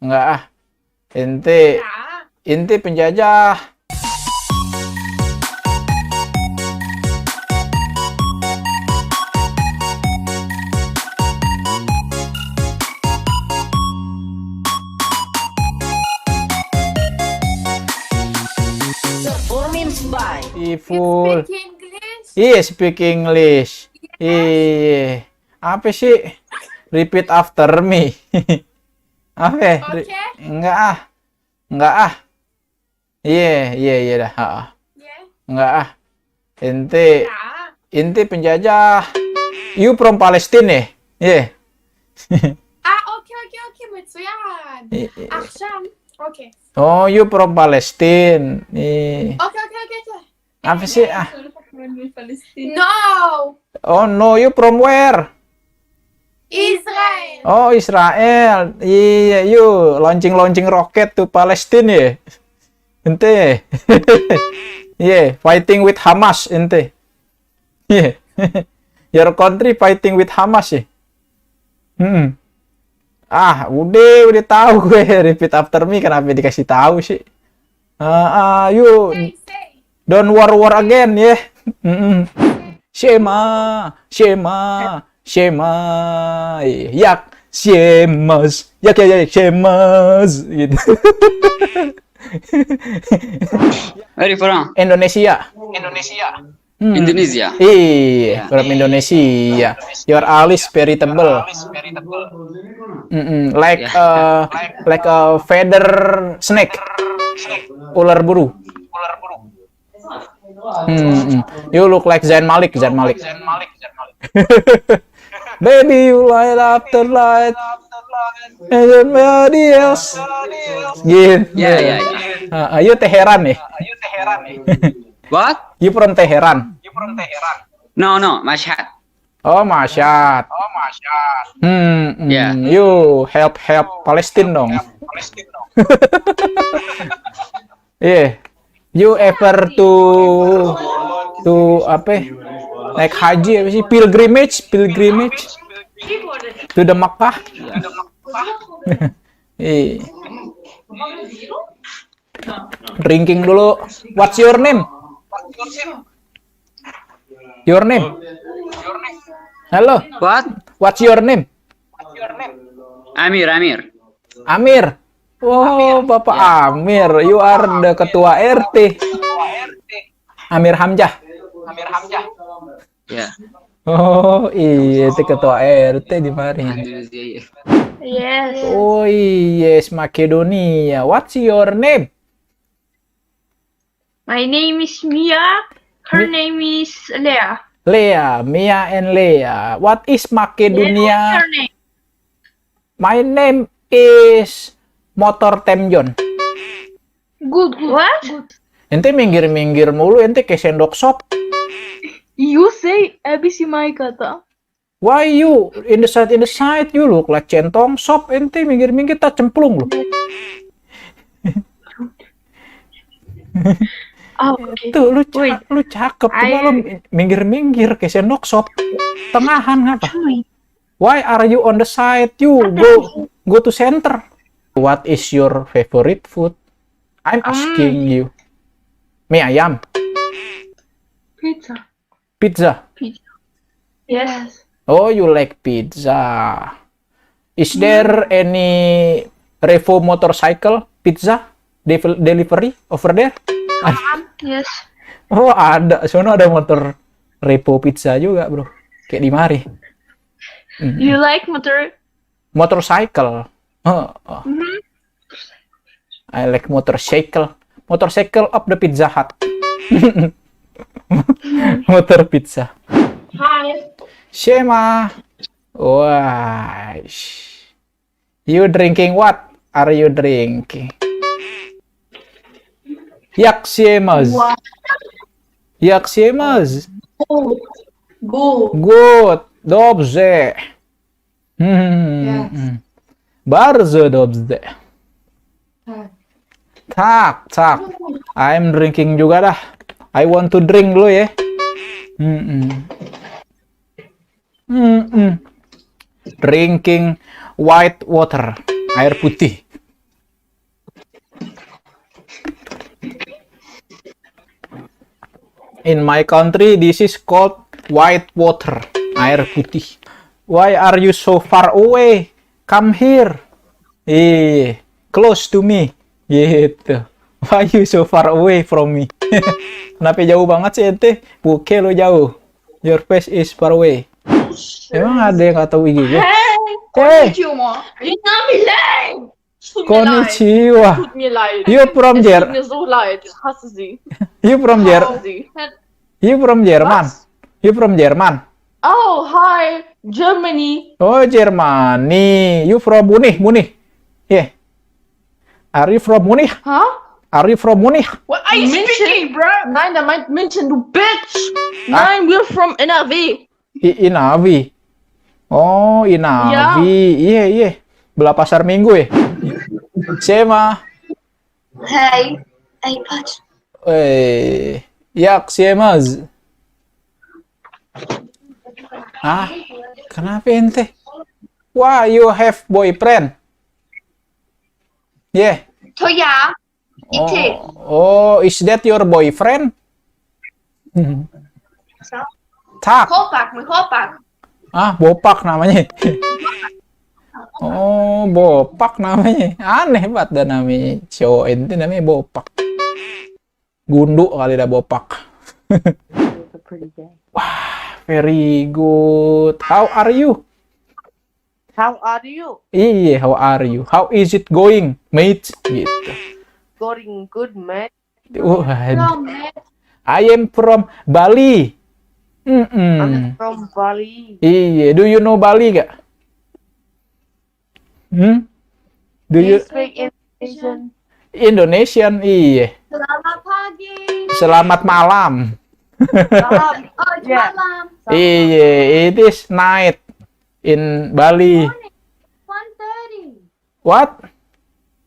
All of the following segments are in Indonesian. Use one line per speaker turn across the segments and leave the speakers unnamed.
Enggak ah. Ente,
Ya.
ente penjajah.
Performance by
Full.
Speak English.
Iya, speak English. Iya. Apa sih? Repeat after me. Apa? ya?
Oke.
Enggak ah. Enggak ah. Iya dah. Ah.
Yeah.
Enggak ah. Ente,
Ya.
ente penjajah. You from Palestine ya? Iya.
오케이, מצוין.
이-
עכשיו, 오케이.
Oh, you from Palestine. Iya.
오케이.
Apa sih ah?
No,
Oh no, you from where?
Israel.
Oh, Israel. Iya, you launching roket to Palestine ya. Ente. Iya, fighting with Hamas ente. Iya. Your country fighting with Hamas ya. Ah, udah tahu gue. Repeat after me, kenapa dikasih tahu sih? You
Say.
don't war again ya. Shema, yak, shemas, yak, shemas, gitu.
Where are you from?
Indonesia.
Indonesia.
Iya, from Indonesia. Your alis very tebal. Like like a feather snake. Ular buru. You look like Zayn Malik. Baby, you light up the light. And everybody else. Gitu.
Yeah.
You Teheran nih.
What?
You from Teheran.
No, Mashhad.
Oh, Masyad.
Yeah.
You help Palestine dong. Yeah. You ever to apa? Naik haji apa sih? Pilgrimage to the Makkah. Iya. Drinking dulu. What's your name? Your name? Halo.
What?
What's your name?
Amir.
Amir. Oh, Bapak Amir. You are the ketua RT. Amir Hamzah.
Yeah.
Oh, iya, itu ketua RT di mari.
Indonesia.
Yes.
Oh, yes, Makedonia. What's your name?
My name is Mia. Her name is Leah.
Lea, Mia and Lea. What is
What's
Makedonia?
your name?
My name is Motor Temjon.
Good. What?
Ente minggir-minggir mulu, ente kayak sendok sop.
You say ABC my kata.
Why you in the side you look like centong sop, ente minggir-minggir tak cemplung lu.
Oh, okay.
Tuh lu
Wait.
lu cakep, cuma
I-
lu minggir-minggir kayak sendok sop. Tengahan ngapa?
Wait.
Why are you on the side? You go to center. What is your favorite food? I'm asking you. Mie ayam,
Pizza.
pizza.
Yes.
Oh, you like pizza. Is there any Revo motorcycle pizza delivery over there?
Yes.
Oh, ada. Sono ada motor Revo pizza juga, bro. Kayak di mari.
You like motor?
Motorcycle. Oh. I like motorcycle. Motorcycle of the Pizza Hut. Motor pizza.
Hi.
Shema. Wah. You drinking what? Are you drinking? Jak się masz? Jak się masz? Good. Dobrze. Bardzo dobrze. Tak. I'm drinking juga dah. I want to drink dulu ya. Drinking white water. Air putih. In my country, this is called white water. Air putih. Why are you so far away? Come here. Close to me. Gitu. Why you so far away from me? Kenapa jauh banget sih ente? Buke lo jauh. Your face is far away. Emang ada yang nggak tahu IG gue? Hey,
Konnichiwa. Nami
konnichiwa.
Tut mir leid.
You from
Es tut
Ger?
mir so leid. Ich hasse sie.
You from Ger?
Hasse sie.
You from Jerman?
Was?
You from Jerman?
Oh, hi. Germany.
Oh, Germany. You from Munich? Yeah. Are you from Munich?
Huh?
Are you from Munich?
What are you speaking, bro? Nein, der meint München, du Bitch. Nein, we're from NRW.
Inawi. Oh, Inawi. Iya. Belah pasar Minggu ya? Siema.
Hey, iPad.
Jak siemaz. Kenapa ente? Why you have boyfriend? Yeah.
To ja, ite.
Oh, is that your boyfriend? Tak.
Chłopak, mój chłopak.
Bopak namanya. Oh, Bopak namanya. Aneh banget dah namanya. Cowok ente namanya Bopak. Gundu kali dah Bopak. Wah, very good. How are you?
How are you?
Iya, how are you? How is it going, mate? Gitu.
Going good, mate.
Waduh. I am from Bali.
I'm from Bali.
Iya, do you know Bali gak? Do
Do
you
you speak Indonesian?
Indonesian? Iya.
Selamat pagi.
Selamat malam.
Oh,
Yeah.
malam.
Iya, it is night in Bali.
1:30.
What?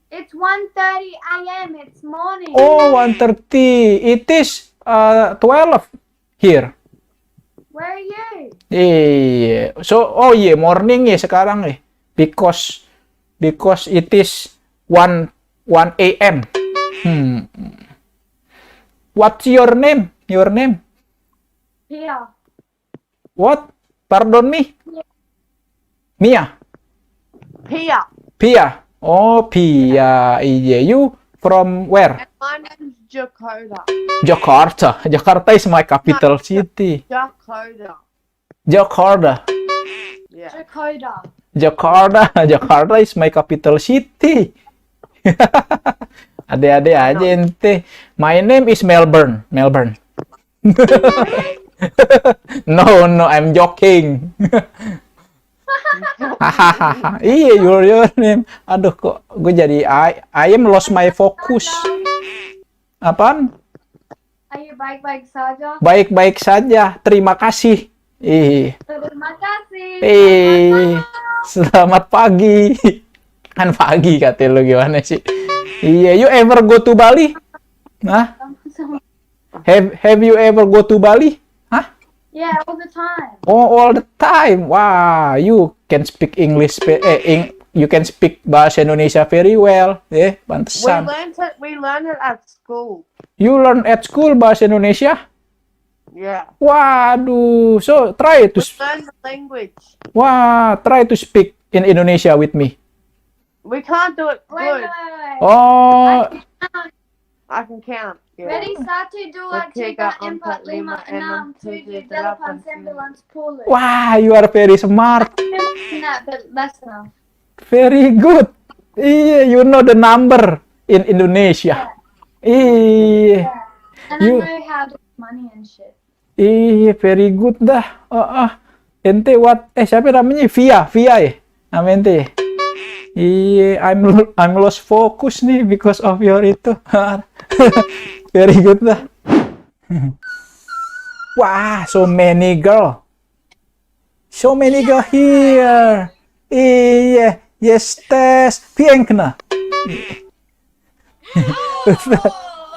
It's 1:30 a.m. It's morning.
Oh, 1:30. It is 12 here.
Where are you?
Iya. So, morning ya sekarang ya. Because it is 1 a.m. What's your name? Your name?
Here.
What? Pardon me? Mia?
Pia.
Pia? Oh, Pia. Iya. You from where?
My name's Jakarta.
Jakarta. Jakarta is my capital city.
Jakarta.
Jakarta.
Yeah.
Dakota.
Jakarta is my capital city. Ade-ade aja ente. My name is Melbourne. No, I'm joking. Hahaha. Iya, your name. Aduh, kok gue jadi I am lost my focus. Apaan?
Are you baik-baik saja?
Baik-baik saja. Terima kasih.
Terima kasih.
Selamat pagi. Kan pagi kata lu gimana sih? Iya, you ever go to Bali? Hah? Have you ever go to Bali? Hah?
Yeah, all the time.
Oh, all the time. Wah, you can speak English. You can speak bahasa Indonesia very well. Pantesan.
We learned it at school.
You learn at school bahasa Indonesia?
Yeah.
Waduh. So, try to
Learn the language.
try to speak in Indonesia with me.
We can't do it
Wait.
good.
Oh,
I can count. Yeah.
Ready, 1, 2, 3, 4, 5, 6, 7, 8, 9, 10.
wah, you are very smart.
Nah, but less now.
Very good. Iya, you know the number in Indonesia. Iya.
And
You-
I know how to make money and shit.
Iya, very good dah. Ente what? Siapa namanya? Via ya? Nama ente ya? Iya, I'm lost focus nih because of your itu. Very good dah. Wah, so many girl. So many girl here. Iya, yes, piękna.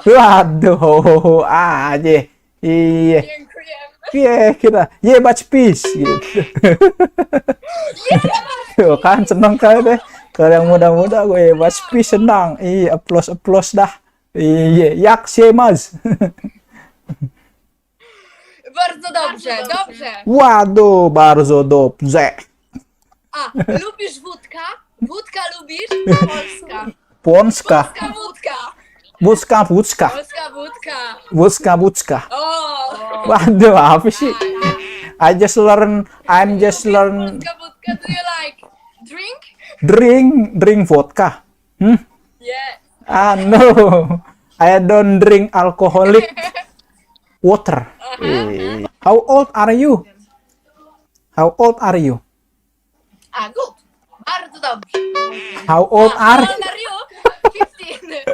Waduh, aja. Iya. Piękna. Jebać pis gitu. Tuh kan seneng kali deh. Kalau yang muda-muda gue jebać pis senang. Iya, applause dah. Iya, jak siemaz.
Bardzo dobrze, dobrze.
Waduh, bardzo dobrze.
A, lubisz wódka? Wódka lubisz? Polska.
Polska.
Polska wódka.
Wódka, wódka.
Polska wódka.
Wódka, wódka.
O!
Waduh, apa sih? I'm just learn.
Polska wódka, do you like drink?
Drink vodka.
Yes.
No. I don't drink alcoholic water. How old are you? How old are you?
A, good. Bardzo dobrze.
How old are
How old are you? 15.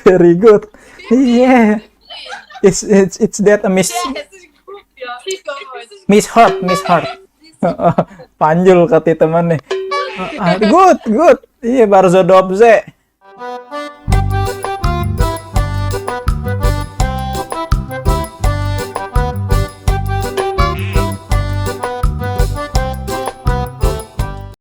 Very good. Yeah. It's that a miss
Yes.
Miss Heart. Panjul kata teman nih. Good. Iya, bardzo dobrze.